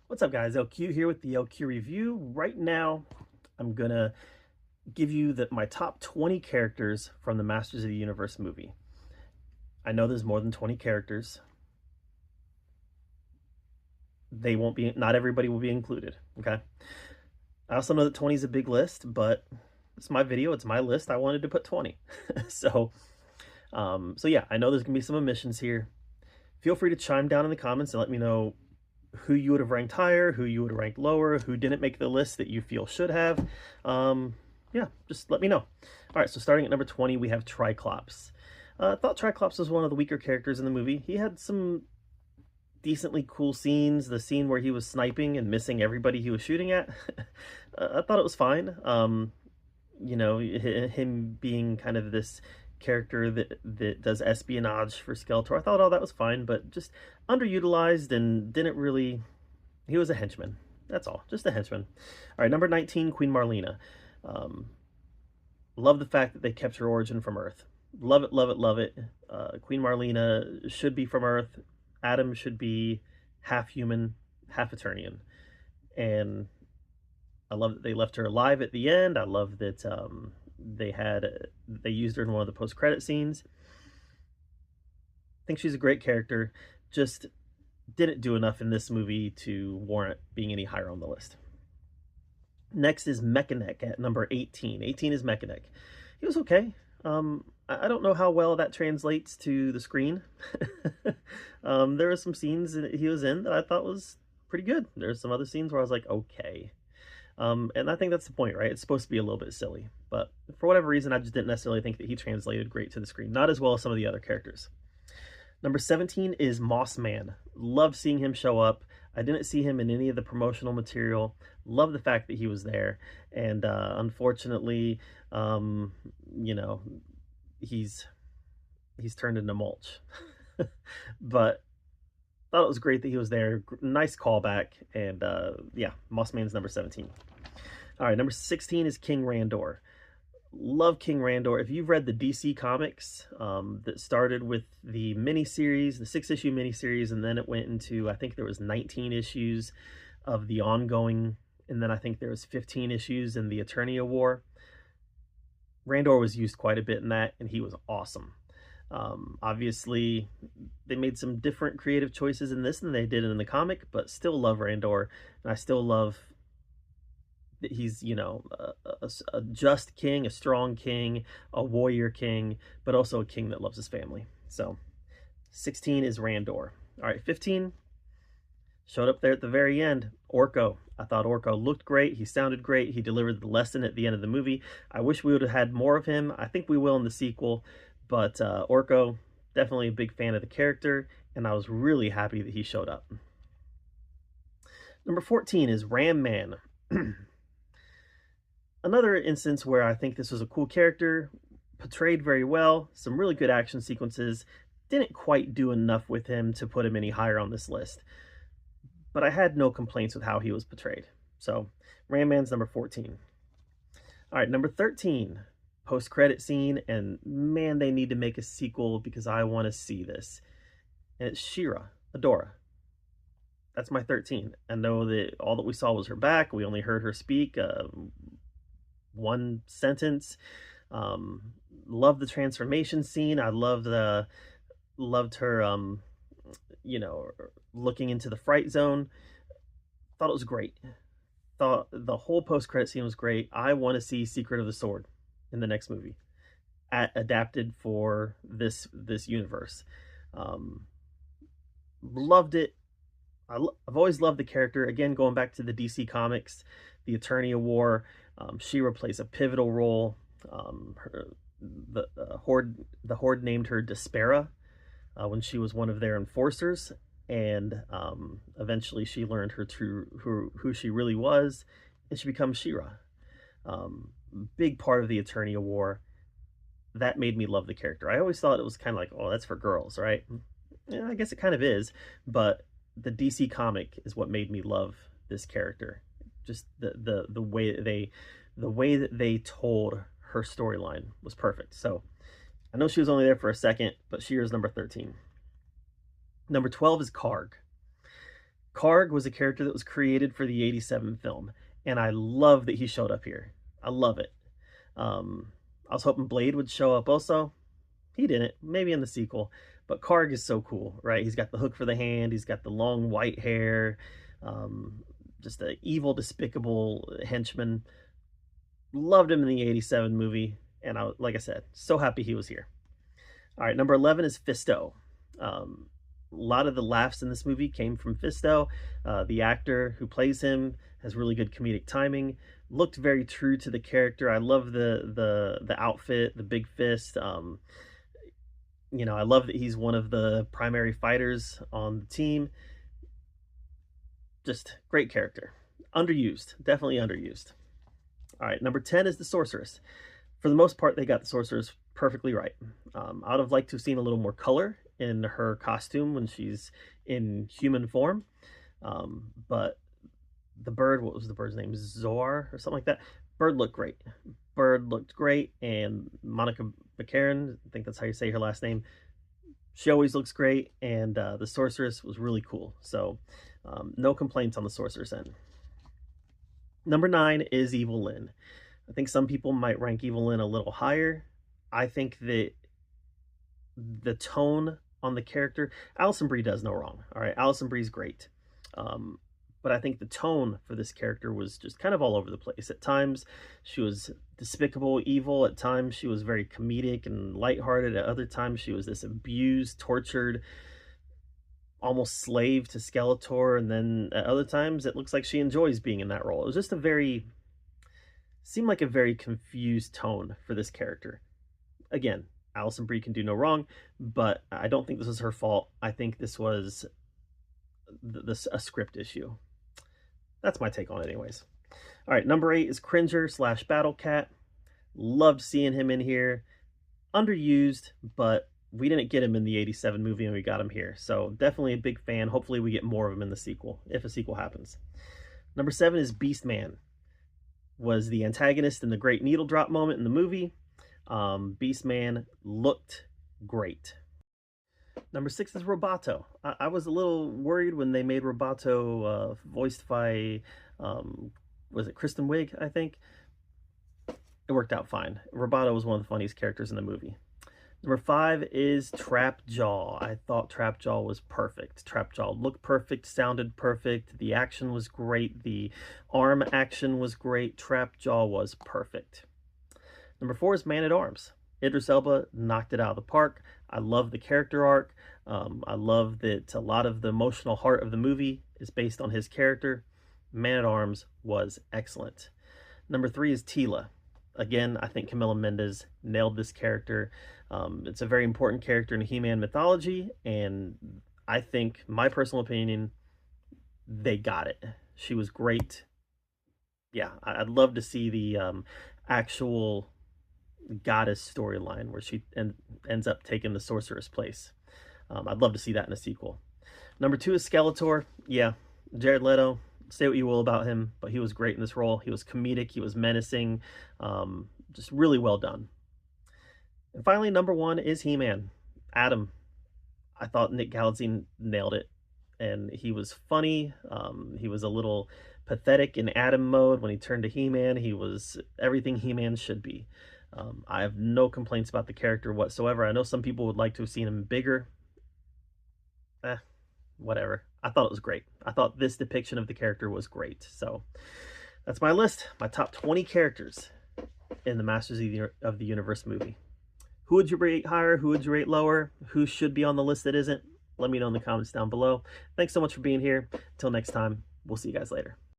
What's up, guys? LQ here with the LQ review. Right now, I'm gonna give you my top 20 characters from the Masters of the Universe movie. I know there's more than 20 characters. They won't be, not everybody will be included, okay? I also know that 20 is a big list, but it's my video, it's my list. I wanted to put 20. so, so yeah, I know there's gonna be some omissions here. Feel free to chime down in the comments and let me know who you would have ranked higher, who you would have ranked lower, who didn't make the list that you feel should have. Yeah, just let me know. All right, so starting at number 20, we have Triclops. I thought Triclops was one of the weaker characters in the movie. He had some decently cool scenes. The scene where he was sniping and missing everybody he was shooting at, I thought it was fine. You know, him being kind of this character that does espionage for Skeletor. I thought all that was fine, but just underutilized and didn't really. He was a henchman. That's all, just a henchman. All right, number 19, Queen Marlena. Love the fact that they kept her origin from Earth. Love it, love it, love it. Queen Marlena should be from Earth. Adam should be half human, half Eternian, and I love that they left her alive at the end. I love that they used her in one of the post-credit scenes. I think she's a great character. Just didn't do enough in this movie to warrant being any higher on the list. Next is Mechanic at number 18. 18 is Mechanic. He was okay. I don't know how well that translates to the screen. There were some scenes that he was in that I thought was pretty good. There's some other scenes where I was like, okay. And I think that's the point, right? It's supposed to be a little bit silly. But for whatever reason, I just didn't necessarily think that he translated great to the screen. Not as well as some of the other characters. Number 17 is Moss Man. Love seeing him show up. I didn't see him in any of the promotional material. Love the fact that he was there. And unfortunately, you know, he's turned into mulch. But thought it was great that he was there. Nice callback. And yeah, Moss Man's number 17. All right, number 16 is King Randor. Love King Randor. If you've read the DC comics that started with the miniseries, the 6-issue miniseries, and then it went into, I think there was 19 issues of the ongoing, and then I think there was 15 issues in the Eternia War. Randor was used quite a bit in that, and he was awesome. Obviously, they made some different creative choices in this than they did in the comic, but still love Randor, and I still love that he's, you know, a just king, a strong king, a warrior king, but also a king that loves his family. So 16 is Randor. All right, 15 showed up there at the very end. Orko. I thought Orko looked great. He sounded great. He delivered the lesson at the end of the movie. I wish we would have had more of him. I think we will in the sequel, but Orko, definitely a big fan of the character, and I was really happy that he showed up. Number 14 is Ram Man. Another instance where I think this was a cool character, portrayed very well, some really good action sequences, didn't quite do enough with him to put him any higher on this list. But I had no complaints with how he was portrayed. So, Ram Man's number 14. All right, number 13, post-credit scene, and man, they need to make a sequel because I want to see this. And it's She-Ra, Adora. That's my 13. I know that all that we saw was her back. We only heard her speak one sentence. Loved the transformation scene. I loved her you know, looking into the fright zone. Thought it was great. Thought the whole post-credit scene was great. I want to see Secret of the Sword in the next movie, adapted for this universe. Loved it. I've always loved the character. Again, going back to the DC comics, the Eternia War, She-Ra plays a pivotal role. The Horde named her Despera when she was one of their enforcers, and eventually she learned who she really was, and she becomes She-Ra. Big part of the Eternia War. That made me love the character. I always thought it was kind of like, oh, that's for girls, right? Yeah, I guess it kind of is, but the DC comic is what made me love this character. Just the way that they told her storyline was perfect. So I know she was only there for a second, but she is number 13. Number 12 is Karg. Karg was a character that was created for the 87 film, and I love that he showed up here. I love it. I was hoping Blade would show up also. He didn't, maybe in the sequel, but Karg is so cool, right? He's got the hook for the hand, he's got the long white hair, just an evil, despicable henchman. Loved him in the 87 movie, and like I said, so happy he was here. All right, number 11 is Fisto. A lot of the laughs in this movie came from Fisto. The actor who plays him has really good comedic timing, looked very true to the character. I love the outfit, the big fist. You know, I love that he's one of the primary fighters on the team. Just great character. Underused, definitely underused. All right, number 10 is the Sorceress. For the most part, they got the Sorceress perfectly right. I would have liked to have seen a little more color in her costume when she's in human form. But the bird, what was the bird's name? Zoar or something like that. Bird looked great. Bird looked great, and Monica McCarran, I think that's how you say her last name, she always looks great, and the Sorceress was really cool. So no complaints on the Sorceress end. Number 9 is Evil Lynn. I think some people might rank Evil Lynn a little higher. I think that the tone on the character, Alison Brie does no wrong. All right, Alison Brie's great. But I think the tone for this character was just kind of all over the place. At times, she was despicable, evil. At times, she was very comedic and lighthearted. At other times, she was this abused, tortured, almost slave to Skeletor. And then at other times, it looks like she enjoys being in that role. It was just seemed like a very confused tone for this character. Again, Alison Brie can do no wrong, but I don't think this was her fault. I think this was a script issue. That's my take on it anyways. All right, number 8 is Cringer / Battle Cat. Loved seeing him in here. Underused, but we didn't get him in the 87 movie and we got him here. So definitely a big fan. Hopefully we get more of him in the sequel, if a sequel happens. Number 7 is Beastman. Was the antagonist in the great needle drop moment in the movie. Beastman looked great. Number 6 is Roboto. I was a little worried when they made Roboto voiced by, was it Kristen Wiig, I think? It worked out fine. Roboto was one of the funniest characters in the movie. Number 5 is Trapjaw. I thought Trapjaw was perfect. Trapjaw looked perfect, sounded perfect. The action was great. The arm action was great. Trapjaw was perfect. Number 4 is Man-at-Arms. Idris Elba knocked it out of the park. I love the character arc. I love that a lot of the emotional heart of the movie is based on his character. Man-at-Arms was excellent. Number 3 is Teela. Again, I think Camila Mendes nailed this character. It's a very important character in He-Man mythology, and I think, my personal opinion, they got it. She was great. Yeah, I'd love to see the actual goddess storyline where she ends up taking the sorceress place. I'd love to see that in a sequel. Number 2 is Skeletor. Yeah, Jared Leto, say what you will about him, but he was great in this role. He was comedic, he was menacing, just really well done. And finally, number 1 is He-Man. Adam. I thought Nick Galitzine nailed it, and he was funny. He was a little pathetic in Adam mode. When he turned to He-Man, he was everything He-Man should be. I have no complaints about the character whatsoever. I know some people would like to have seen him bigger. Whatever. I thought it was great. I thought this depiction of the character was great. So that's my list. My top 20 characters in the Masters of the Universe movie. Who would you rate higher? Who would you rate lower? Who should be on the list that isn't? Let me know in the comments down below. Thanks so much for being here. Until next time, we'll see you guys later.